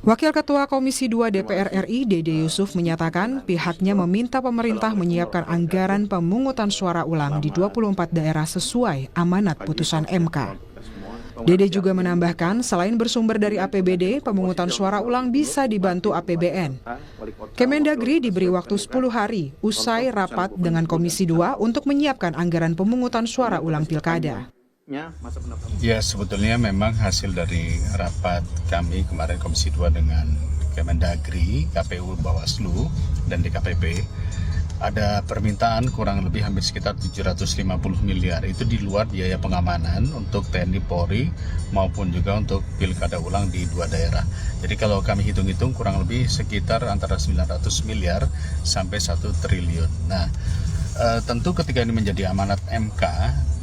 Wakil Ketua Komisi 2 DPR RI, Dede Yusuf, menyatakan pihaknya meminta pemerintah menyiapkan anggaran pemungutan suara ulang di 24 daerah sesuai amanat putusan MK. Dede juga menambahkan, selain bersumber dari APBD, pemungutan suara ulang bisa dibantu APBN. Kemendagri diberi waktu 10 hari usai rapat dengan Komisi 2 untuk menyiapkan anggaran pemungutan suara ulang pilkada. Ya, sebetulnya memang hasil dari rapat kami kemarin Komisi 2 dengan Kemendagri, KPU, Bawaslu, dan DKPP, ada permintaan kurang lebih hampir sekitar 750 miliar. Itu di luar biaya pengamanan untuk TNI Polri maupun juga untuk pilkada ulang di 2 daerah. Jadi kalau kami hitung-hitung kurang lebih sekitar antara 900 miliar sampai 1 triliun. Nah, tentu ketika ini menjadi amanat MK,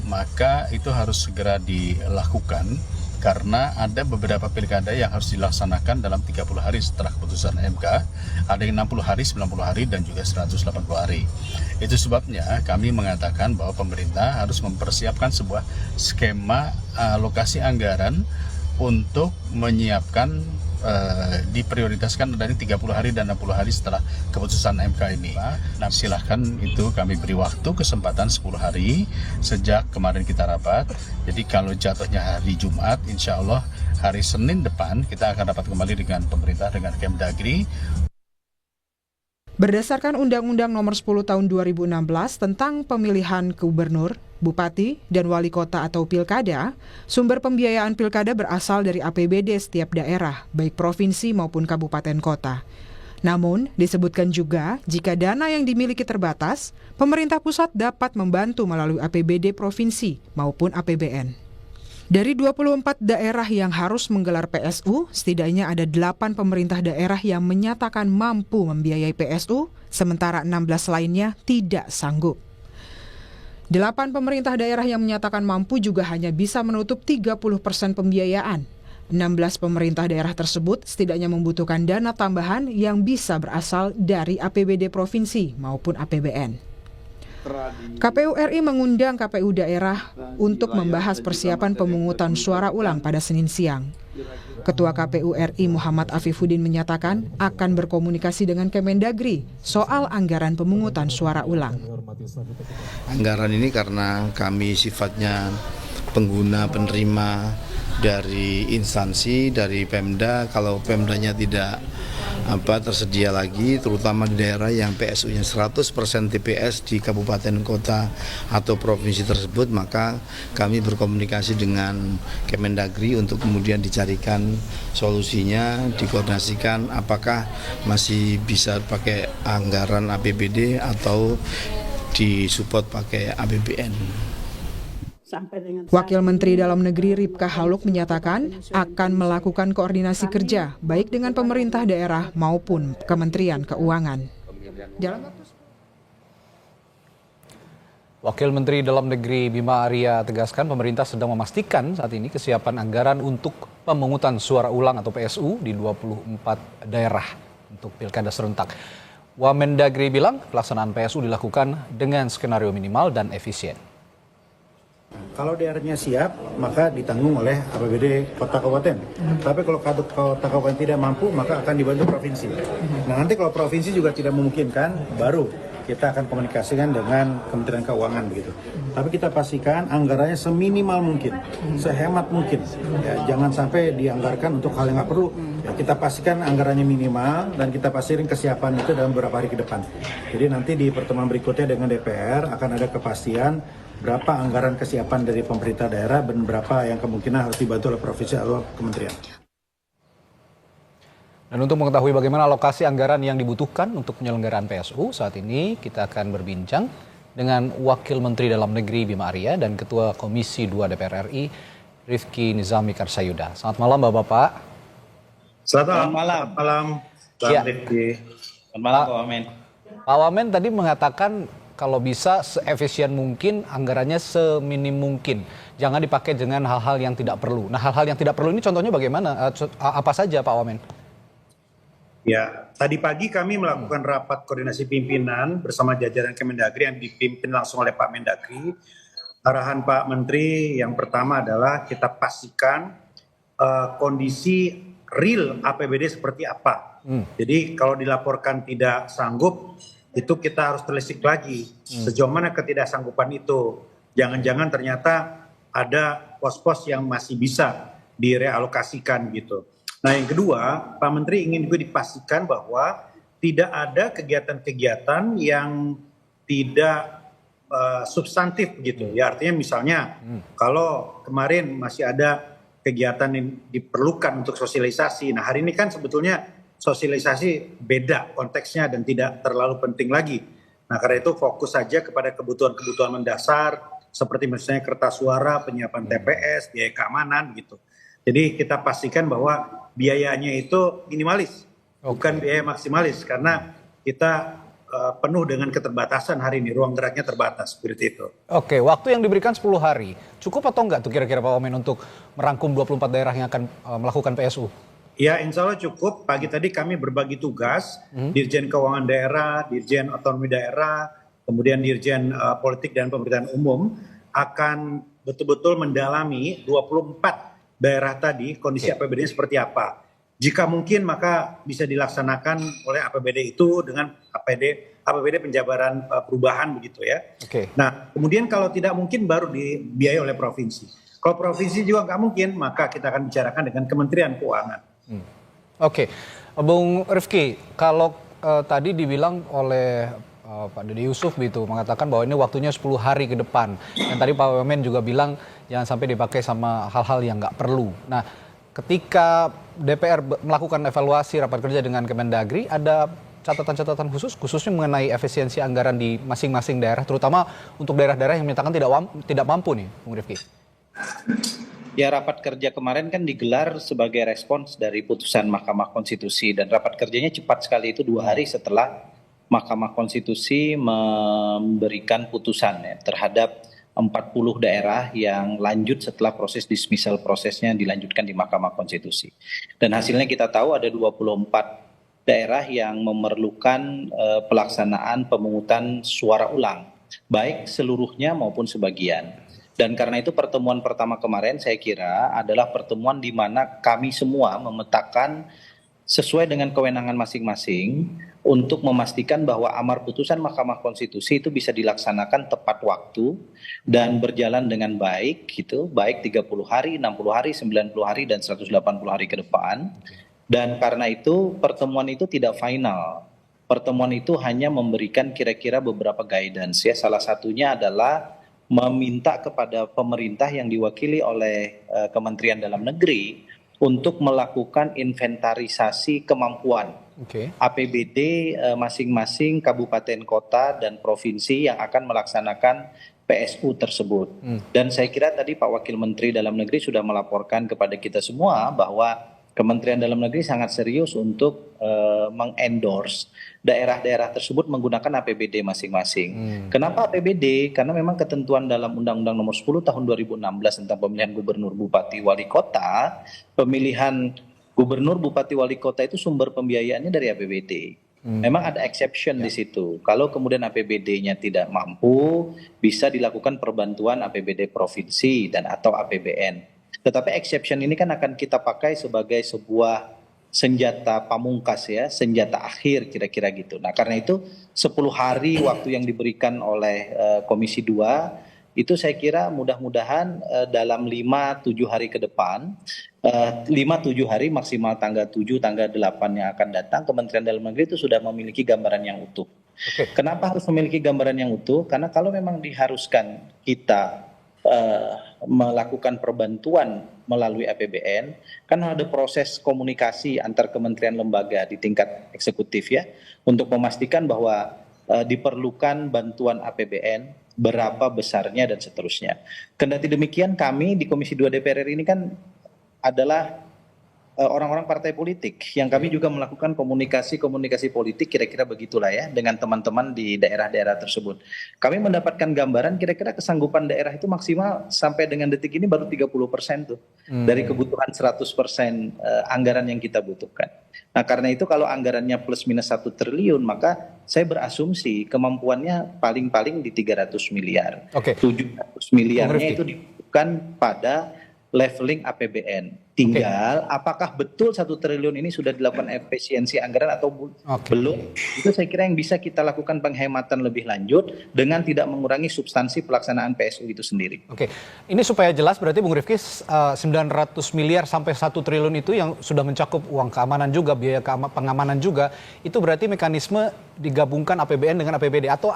maka itu harus segera dilakukan karena ada beberapa pilkada yang harus dilaksanakan dalam 30 hari setelah keputusan MK, ada yang 60 hari, 90 hari, dan juga 180 hari. Itu sebabnya kami mengatakan bahwa pemerintah harus mempersiapkan sebuah skema alokasi anggaran untuk menyiapkan diprioritaskan dari 30 hari dan 60 hari setelah keputusan MK ini. Nah, silahkan itu kami beri waktu kesempatan 10 hari sejak kemarin kita rapat. Jadi kalau jatuhnya hari Jumat, insya Allah hari Senin depan kita akan rapat kembali dengan pemerintah, dengan Kemdagri. Berdasarkan Undang-Undang Nomor 10 Tahun 2016 tentang pemilihan gubernur, bupati, dan wali kota atau pilkada, sumber pembiayaan pilkada berasal dari APBD setiap daerah, baik provinsi maupun kabupaten kota. Namun, disebutkan juga jika dana yang dimiliki terbatas, pemerintah pusat dapat membantu melalui APBD provinsi maupun APBN. Dari 24 daerah yang harus menggelar PSU, setidaknya ada 8 pemerintah daerah yang menyatakan mampu membiayai PSU, sementara 16 lainnya tidak sanggup. 8 pemerintah daerah yang menyatakan mampu juga hanya bisa menutup 30% pembiayaan. 16 pemerintah daerah tersebut setidaknya membutuhkan dana tambahan yang bisa berasal dari APBD provinsi maupun APBN. KPU RI mengundang KPU daerah untuk membahas persiapan pemungutan suara ulang pada Senin siang. Ketua KPU RI Muhammad Afifuddin menyatakan akan berkomunikasi dengan Kemendagri soal anggaran pemungutan suara ulang. Anggaran ini karena kami sifatnya pengguna penerima dari instansi, dari Pemda, kalau Pemdanya tidak tersedia lagi, terutama di daerah yang PSU-nya 100% TPS di kabupaten kota atau provinsi tersebut, maka kami berkomunikasi dengan Kemendagri untuk kemudian dicarikan solusinya, dikoordinasikan apakah masih bisa pakai anggaran APBD atau disupport pakai APBN. Wakil Menteri Dalam Negeri Ripka Haluk menyatakan akan melakukan koordinasi kerja baik dengan pemerintah daerah maupun Kementerian Keuangan. Wakil Menteri Dalam Negeri Bima Arya tegaskan pemerintah sedang memastikan saat ini kesiapan anggaran untuk pemungutan suara ulang atau PSU di 24 daerah untuk pilkada serentak. Wamendagri bilang pelaksanaan PSU dilakukan dengan skenario minimal dan efisien. Kalau daerahnya siap, maka ditanggung oleh APBD kota kabupaten. Tapi kalau kota kabupaten tidak mampu, maka akan dibantu provinsi. Nah, nanti kalau provinsi juga tidak memungkinkan, baru kita akan komunikasikan dengan Kementerian Keuangan begitu. Tapi kita pastikan anggarannya seminimal mungkin, sehemat mungkin. Ya, jangan sampai dianggarkan untuk hal yang nggak perlu. Ya, kita pastikan anggarannya minimal dan kita pastikan kesiapan itu dalam beberapa hari ke depan. Jadi nanti di pertemuan berikutnya dengan DPR akan ada kepastian berapa anggaran kesiapan dari pemerintah daerah dan berapa yang kemungkinan harus dibantu oleh provinsi atau kementerian. Dan untuk mengetahui bagaimana alokasi anggaran yang dibutuhkan untuk penyelenggaraan PSU, saat ini kita akan berbincang dengan Wakil Menteri Dalam Negeri Bima Arya dan Ketua Komisi 2 DPR RI Rifki Nizami Karsayuda. Selamat malam Bapak-Bapak. Selamat malam. Ya. Rifki. Selamat malam Pak Wamen. Pak Wamen tadi mengatakan kalau bisa seefisien mungkin, anggarannya seminim mungkin. Jangan dipakai dengan hal-hal yang tidak perlu. Nah, hal-hal yang tidak perlu ini contohnya bagaimana? Apa saja Pak Wamen? Ya, tadi pagi kami melakukan rapat koordinasi pimpinan bersama jajaran Kemendagri yang dipimpin langsung oleh Pak Mendagri. Arahan Pak Menteri yang pertama adalah kita pastikan kondisi real APBD seperti apa. Jadi kalau dilaporkan tidak sanggup, itu kita harus telisik lagi sejauh mana ketidaksanggupan itu. Jangan-jangan ternyata ada pos-pos yang masih bisa direalokasikan gitu. Nah yang kedua, Pak Menteri ingin juga dipastikan bahwa tidak ada kegiatan-kegiatan yang tidak substantif gitu. Ya artinya misalnya kalau kemarin masih ada kegiatan yang diperlukan untuk sosialisasi. Nah hari ini kan sebetulnya sosialisasi beda konteksnya dan tidak terlalu penting lagi. Nah karena itu fokus saja kepada kebutuhan-kebutuhan mendasar seperti misalnya kertas suara, penyiapan TPS, biaya keamanan gitu. Jadi kita pastikan bahwa biayanya itu minimalis, bukan biaya maksimalis karena kita penuh dengan keterbatasan hari ini, ruang geraknya terbatas seperti itu. Oke, waktu yang diberikan 10 hari, cukup atau enggak tuh kira-kira Pak Wamen untuk merangkum 24 daerah yang akan melakukan PSU? Ya insya Allah cukup. Pagi tadi kami berbagi tugas, Dirjen Keuangan Daerah, Dirjen Otonomi Daerah, kemudian Dirjen Politik dan Pemerintahan Umum akan betul-betul mendalami 24 daerah tadi kondisi APBD seperti apa. Jika mungkin maka bisa dilaksanakan oleh APBD itu dengan APBD penjabaran perubahan begitu ya. Nah kemudian kalau tidak mungkin baru dibiayai oleh provinsi. Kalau provinsi juga nggak mungkin maka kita akan bicarakan dengan Kementerian Keuangan. Oke, Bung Rifki, kalau tadi dibilang oleh Pak Dede Yusuf gitu mengatakan bahwa ini waktunya 10 hari ke depan. Dan tadi Pak Wamen juga bilang jangan sampai dipakai sama hal-hal yang nggak perlu. Nah, ketika DPR melakukan evaluasi rapat kerja dengan Kemendagri, ada catatan-catatan khususnya mengenai efisiensi anggaran di masing-masing daerah, terutama untuk daerah-daerah yang menyatakan tidak mampu nih, Bung Rifki. Ya rapat kerja kemarin kan digelar sebagai respons dari putusan Mahkamah Konstitusi dan rapat kerjanya cepat sekali itu 2 hari setelah Mahkamah Konstitusi memberikan putusan ya, terhadap 40 daerah yang lanjut setelah proses dismissal prosesnya dilanjutkan di Mahkamah Konstitusi. Dan hasilnya kita tahu ada 24 daerah yang memerlukan pelaksanaan pemungutan suara ulang, baik seluruhnya maupun sebagian. Dan karena itu pertemuan pertama kemarin saya kira adalah pertemuan di mana kami semua memetakan sesuai dengan kewenangan masing-masing untuk memastikan bahwa amar putusan Mahkamah Konstitusi itu bisa dilaksanakan tepat waktu dan berjalan dengan baik gitu, baik 30 hari, 60 hari, 90 hari dan 180 hari ke depan. Dan karena itu pertemuan itu tidak final. Pertemuan itu hanya memberikan kira-kira beberapa guidance ya. Salah satunya adalah meminta kepada pemerintah yang diwakili oleh Kementerian Dalam Negeri untuk melakukan inventarisasi kemampuan APBD masing-masing kabupaten kota dan provinsi yang akan melaksanakan PSU tersebut. Dan saya kira tadi Pak Wakil Menteri Dalam Negeri sudah melaporkan kepada kita semua bahwa Kementerian Dalam Negeri sangat serius untuk mengendorse daerah-daerah tersebut menggunakan APBD masing-masing. Kenapa APBD? Karena memang ketentuan dalam Undang-Undang Nomor 10 Tahun 2016 tentang pemilihan gubernur, bupati, wali kota, pemilihan gubernur, bupati, wali kota itu sumber pembiayaannya dari APBD. Memang ada exception di situ. Kalau kemudian APBD-nya tidak mampu, bisa dilakukan perbantuan APBD provinsi dan atau APBN. Tetapi exception ini kan akan kita pakai sebagai sebuah senjata pamungkas ya, senjata akhir kira-kira gitu. Nah karena itu 10 hari waktu yang diberikan oleh Komisi 2 itu saya kira mudah-mudahan dalam 5-7 hari ke depan, 5-7 hari maksimal tanggal 7, tanggal 8 yang akan datang, Kementerian Dalam Negeri itu sudah memiliki gambaran yang utuh. Kenapa harus memiliki gambaran yang utuh? Karena kalau memang diharuskan kita melakukan perbantuan melalui APBN, kan ada proses komunikasi antar kementerian lembaga di tingkat eksekutif ya, untuk memastikan bahwa diperlukan bantuan APBN, berapa besarnya dan seterusnya. Kendati demikian kami di Komisi 2 DPR RI ini kan adalah orang-orang partai politik yang kami juga melakukan komunikasi politik kira-kira begitulah ya dengan teman-teman di daerah-daerah tersebut. Kami mendapatkan gambaran kira-kira kesanggupan daerah itu maksimal sampai dengan detik ini baru 30% tuh dari kebutuhan 100% anggaran yang kita butuhkan. Nah karena itu kalau anggarannya plus minus 1 triliun maka saya berasumsi kemampuannya paling-paling di 300 miliar. 700 miliarnya itu dibutuhkan pada leveling APBN. Tinggal apakah betul 1 triliun ini sudah dilakukan efisiensi anggaran atau belum. Itu saya kira yang bisa kita lakukan penghematan lebih lanjut dengan tidak mengurangi substansi pelaksanaan PSU itu sendiri. Oke, ini supaya jelas berarti Bung Rifki 900 miliar sampai 1 triliun itu yang sudah mencakup uang keamanan juga, biaya pengamanan juga, itu berarti mekanisme digabungkan APBN dengan APBD atau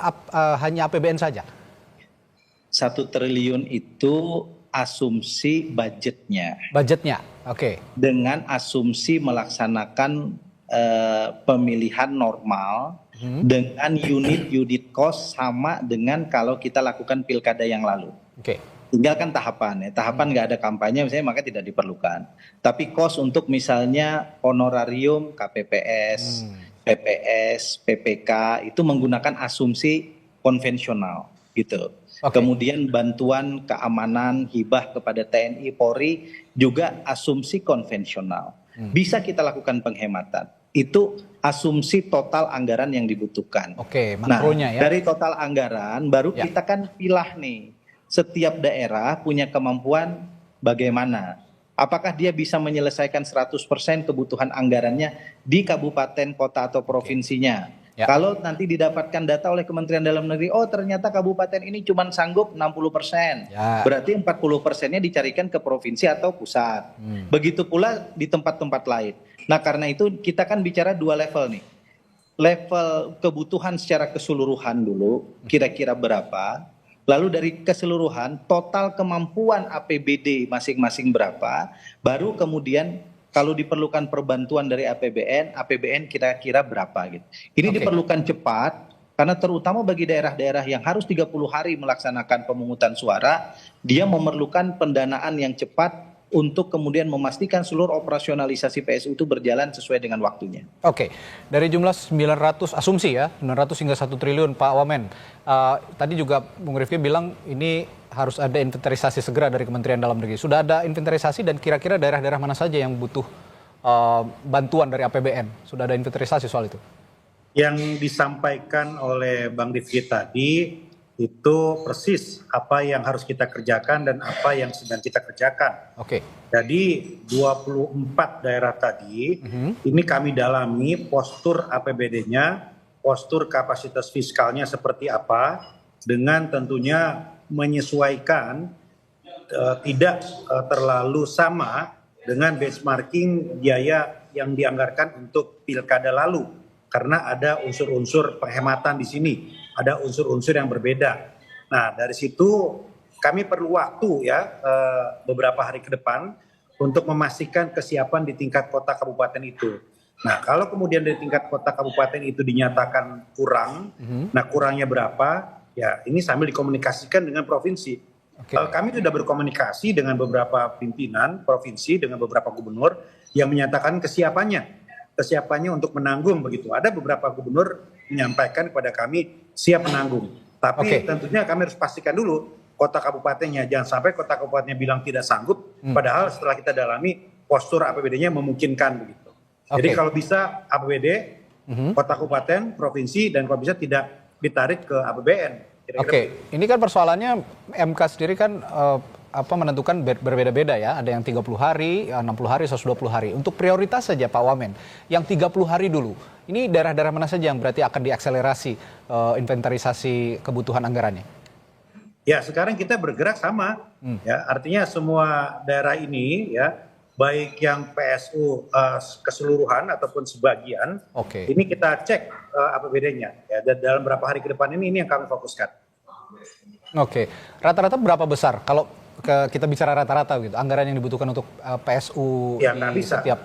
hanya APBN saja? 1 triliun itu asumsi budgetnya. Budgetnya, oke. Dengan asumsi melaksanakan pemilihan normal dengan unit cost sama dengan kalau kita lakukan pilkada yang lalu. Oke. Tinggal kan tahapan ya, tahapan nggak ada kampanye misalnya maka tidak diperlukan. Tapi cost untuk misalnya honorarium KPPS, PPS, PPK itu menggunakan asumsi konvensional gitu. Kemudian bantuan keamanan hibah kepada TNI Polri juga asumsi konvensional. Bisa kita lakukan penghematan. Itu asumsi total anggaran yang dibutuhkan. Oke, makronya ya. Dari total anggaran baru kita kan pilah nih. Setiap daerah punya kemampuan bagaimana. Apakah dia bisa menyelesaikan 100% kebutuhan anggarannya di kabupaten, kota atau provinsinya. Kalau nanti didapatkan data oleh Kementerian Dalam Negeri, oh ternyata kabupaten ini cuma sanggup 60%. Berarti 40%-nya dicarikan ke provinsi atau pusat. Begitu pula di tempat-tempat lain. Nah karena itu kita kan bicara 2 level nih. Level kebutuhan secara keseluruhan dulu, kira-kira berapa. Lalu dari keseluruhan, total kemampuan APBD masing-masing berapa. Baru kemudian kalau diperlukan perbantuan dari APBN kira-kira berapa gitu. Ini diperlukan cepat karena terutama bagi daerah-daerah yang harus 30 hari melaksanakan pemungutan suara, dia memerlukan pendanaan yang cepat untuk kemudian memastikan seluruh operasionalisasi PSU itu berjalan sesuai dengan waktunya. Oke, dari jumlah 900 asumsi ya, 900 hingga 1 triliun Pak Wamen. Tadi juga Bung Rifki bilang ini harus ada inventarisasi segera dari Kementerian Dalam Negeri. Sudah ada inventarisasi dan kira-kira daerah-daerah mana saja yang butuh bantuan dari APBN? Sudah ada inventarisasi soal itu? Yang disampaikan oleh Bang Rifki tadi itu persis apa yang harus kita kerjakan dan apa yang sedang kita kerjakan. Jadi 24 daerah tadi ini kami dalami postur APBD-nya, postur kapasitas fiskalnya seperti apa, dengan tentunya menyesuaikan tidak terlalu sama dengan benchmarking biaya yang dianggarkan untuk pilkada lalu, karena ada unsur-unsur penghematan di sini, ada unsur-unsur yang berbeda. Nah dari situ kami perlu waktu ya beberapa hari ke depan untuk memastikan kesiapan di tingkat kota kabupaten itu. Nah kalau kemudian dari tingkat kota kabupaten itu dinyatakan kurang, nah kurangnya berapa? Ya, ini sambil dikomunikasikan dengan provinsi. Kami sudah berkomunikasi dengan beberapa pimpinan provinsi, dengan beberapa gubernur yang menyatakan kesiapannya untuk menanggung begitu. Ada beberapa gubernur menyampaikan kepada kami siap menanggung. Tapi tentunya kami harus pastikan dulu kota kabupatennya. Jangan sampai kota kabupatennya bilang tidak sanggup, padahal setelah kita dalami postur APBD-nya memungkinkan begitu. Jadi kalau bisa APBD, kota kabupaten, provinsi, dan kalau bisa tidak ditarik ke APBN. Ini kan persoalannya MK sendiri kan menentukan berbeda-beda ya. Ada yang 30 hari, 60 hari, 120 hari. Untuk prioritas saja Pak Wamen, yang 30 hari dulu. Ini daerah-daerah mana saja yang berarti akan diakselerasi inventarisasi kebutuhan anggarannya? Ya, sekarang kita bergerak sama. Ya, artinya semua daerah ini ya, baik yang PSU keseluruhan ataupun sebagian, ini kita cek APBD-nya. Ya, dan dalam beberapa hari ke depan ini yang kami fokuskan. Rata-rata berapa besar kalau kita bicara rata-rata gitu, anggaran yang dibutuhkan untuk PSU ya, di setiap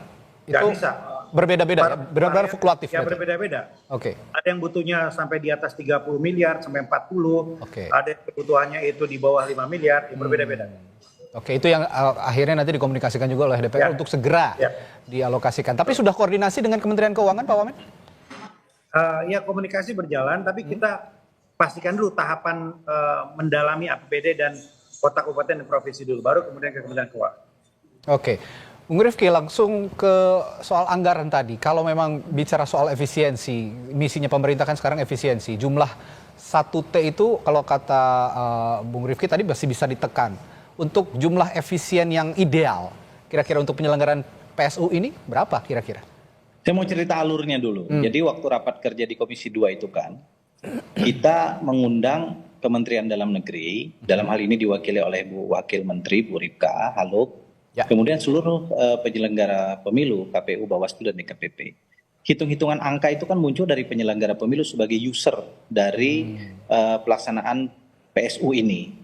itu bisa. Berbeda-beda ya? Benar-benar fluktuatif? Ya berbeda-beda. Ada yang butuhnya sampai di atas 30 miliar sampai 40, ada yang kebutuhannya itu di bawah 5 miliar, berbeda-beda. Itu yang akhirnya nanti dikomunikasikan juga oleh DPR untuk segera dialokasikan. Tapi sudah koordinasi dengan Kementerian Keuangan, Pak Wamen? Ya komunikasi berjalan, tapi kita pastikan dulu tahapan mendalami APBD dan kota, kabupaten, dan provinsi dulu, baru kemudian ke Kementerian Keuangan. Bung Rifki, langsung ke soal anggaran tadi. Kalau memang bicara soal efisiensi, misinya pemerintah kan sekarang efisiensi. Jumlah 1T itu kalau kata Bung Rifki tadi masih bisa ditekan. Untuk jumlah efisien yang ideal, kira-kira untuk penyelenggaraan PSU ini berapa kira-kira? Saya mau cerita alurnya dulu. Jadi waktu rapat kerja di Komisi 2 itu kan, kita mengundang Kementerian Dalam Negeri, dalam hal ini diwakili oleh Bu Wakil Menteri, Bu Ripka, halo. Ya. Kemudian seluruh penyelenggara pemilu, KPU, Bawaslu, dan DKPP. Hitung-hitungan angka itu kan muncul dari penyelenggara pemilu sebagai user dari pelaksanaan PSU ini.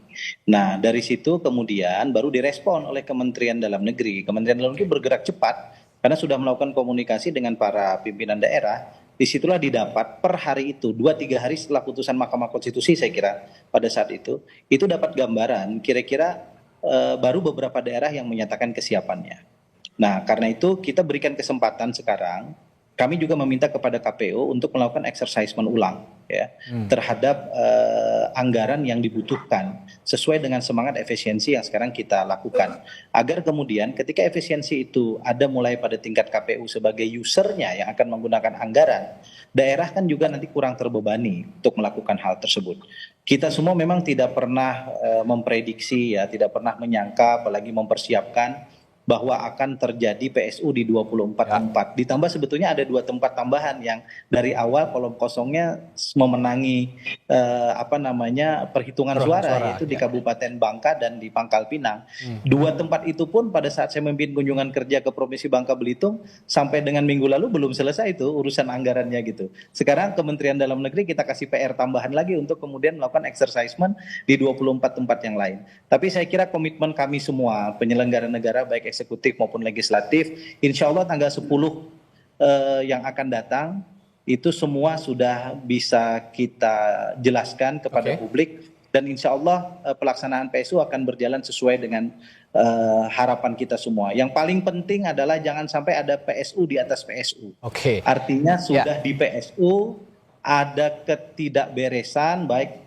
Nah, dari situ kemudian baru direspon oleh Kementerian Dalam Negeri. Kementerian Dalam Negeri bergerak cepat karena sudah melakukan komunikasi dengan para pimpinan daerah. Disitulah didapat per hari itu, 2-3 hari setelah putusan Mahkamah Konstitusi saya kira pada saat itu dapat gambaran kira-kira baru beberapa daerah yang menyatakan kesiapannya. Nah, karena itu kita berikan kesempatan sekarang, kami juga meminta kepada KPU untuk melakukan exercisement ulang ya terhadap anggaran yang dibutuhkan sesuai dengan semangat efisiensi yang sekarang kita lakukan. Agar kemudian ketika efisiensi itu ada mulai pada tingkat KPU sebagai usernya yang akan menggunakan anggaran, daerah kan juga nanti kurang terbebani untuk melakukan hal tersebut. Kita semua memang tidak pernah memprediksi ya, tidak pernah menyangka apalagi mempersiapkan bahwa akan terjadi PSU di 24 tempat. Ditambah sebetulnya ada 2 tempat tambahan yang dari awal kolom kosongnya memenangi perhitungan suara yaitu di Kabupaten Bangka dan di Pangkal Pinang. 2 tempat itu pun pada saat saya memimpin kunjungan kerja ke Provinsi Bangka Belitung sampai dengan minggu lalu belum selesai itu urusan anggarannya gitu. Sekarang Kementerian Dalam Negeri kita kasih PR tambahan lagi untuk kemudian melakukan exercisement di 24 tempat yang lain. Tapi saya kira komitmen kami semua penyelenggara negara baik eksekutif maupun legislatif, insya Allah tanggal 10 yang akan datang itu semua sudah bisa kita jelaskan kepada publik dan insya Allah pelaksanaan PSU akan berjalan sesuai dengan harapan kita semua. Yang paling penting adalah jangan sampai ada PSU di atas PSU. Artinya sudah di PSU ada ketidakberesan baik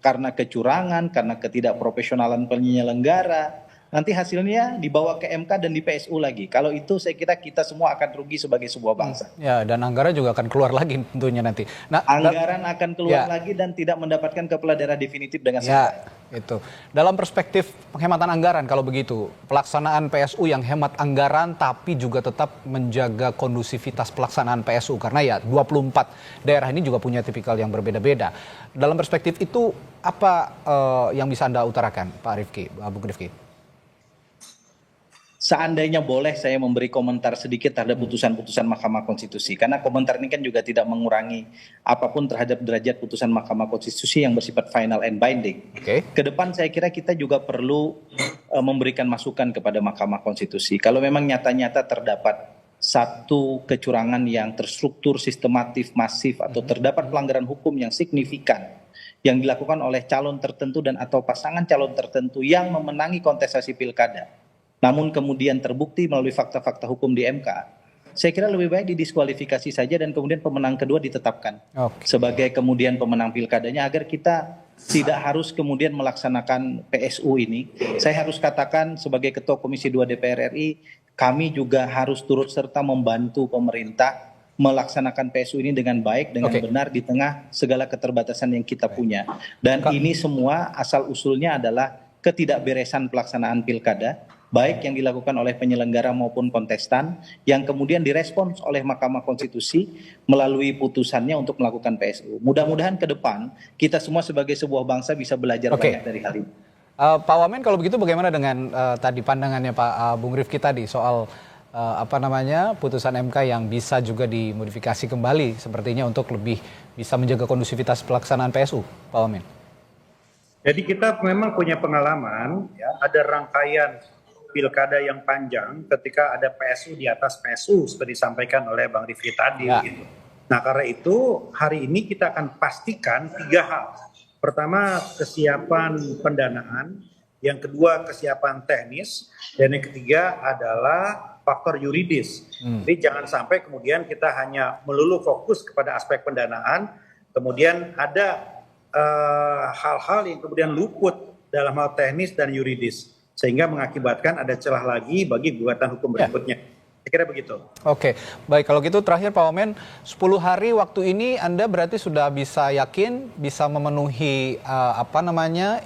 karena kecurangan, karena ketidakprofesionalan penyelenggara. Nanti hasilnya dibawa ke MK dan di PSU lagi. Kalau itu saya kira kita semua akan rugi sebagai sebuah bangsa. Ya, dan anggaran juga akan keluar lagi tentunya nanti. Nah, anggaran akan keluar lagi dan tidak mendapatkan kepala daerah definitif dengan segera. Itu. Dalam perspektif penghematan anggaran kalau begitu, pelaksanaan PSU yang hemat anggaran tapi juga tetap menjaga kondusivitas pelaksanaan PSU karena ya 24 daerah ini juga punya tipikal yang berbeda-beda. Dalam perspektif itu apa yang bisa Anda utarakan, Pak Rifki, Bung Rifki? Seandainya boleh saya memberi komentar sedikit terhadap putusan-putusan Mahkamah Konstitusi. Karena komentar ini kan juga tidak mengurangi apapun terhadap derajat putusan Mahkamah Konstitusi yang bersifat final and binding. Kedepan saya kira kita juga perlu memberikan masukan kepada Mahkamah Konstitusi. Kalau memang nyata-nyata terdapat satu kecurangan yang terstruktur, sistematif, masif, atau terdapat pelanggaran hukum yang signifikan yang dilakukan oleh calon tertentu dan atau pasangan calon tertentu yang memenangi kontestasi pilkada, namun kemudian terbukti melalui fakta-fakta hukum di MK, saya kira lebih baik didiskualifikasi saja dan kemudian pemenang kedua ditetapkan sebagai kemudian pemenang pilkadanya agar kita tidak harus kemudian melaksanakan PSU ini. Saya harus katakan sebagai Ketua Komisi 2 DPR RI, kami juga harus turut serta membantu pemerintah melaksanakan PSU ini dengan baik, dengan benar di tengah segala keterbatasan yang kita punya. Dan ini semua asal usulnya adalah ketidakberesan pelaksanaan pilkada, baik yang dilakukan oleh penyelenggara maupun kontestan, yang kemudian direspons oleh Mahkamah Konstitusi melalui putusannya untuk melakukan PSU. Mudah-mudahan ke depan kita semua sebagai sebuah bangsa bisa belajar banyak dari hal ini. Pak Wamen, kalau begitu bagaimana dengan tadi pandangannya Pak Bung Rifki tadi soal putusan MK yang bisa juga dimodifikasi kembali sepertinya untuk lebih bisa menjaga kondusivitas pelaksanaan PSU, Pak Wamen? Jadi kita memang punya pengalaman, ya, ada rangkaian pilkada yang panjang ketika ada PSU di atas PSU seperti disampaikan oleh Bang Rifki tadi. Gitu. Nah karena itu hari ini kita akan pastikan 3 hal. Pertama kesiapan pendanaan, yang kedua kesiapan teknis, dan yang ketiga adalah faktor yuridis. Jadi jangan sampai kemudian kita hanya melulu fokus kepada aspek pendanaan, kemudian ada hal-hal yang kemudian luput dalam hal teknis dan yuridis, sehingga mengakibatkan ada celah lagi bagi gugatan hukum berikutnya. Saya kira begitu. Oke, baik kalau gitu terakhir Pak Wamen, 10 hari waktu ini Anda berarti sudah bisa yakin bisa memenuhi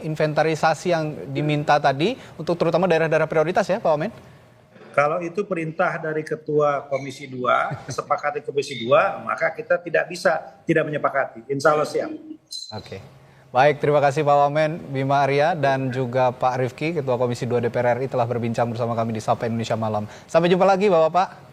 inventarisasi yang diminta tadi untuk terutama daerah-daerah prioritas ya Pak Wamen? Kalau itu perintah dari Ketua Komisi 2, kesepakatan Komisi 2, maka kita tidak bisa tidak menyepakati. Insya Allah siap. Oke. Baik, terima kasih Pak Wamen, Bima Arya, dan juga Pak Rifki, Ketua Komisi 2 DPR RI telah berbincang bersama kami di Sapa Indonesia Malam. Sampai jumpa lagi Bapak-Bapak.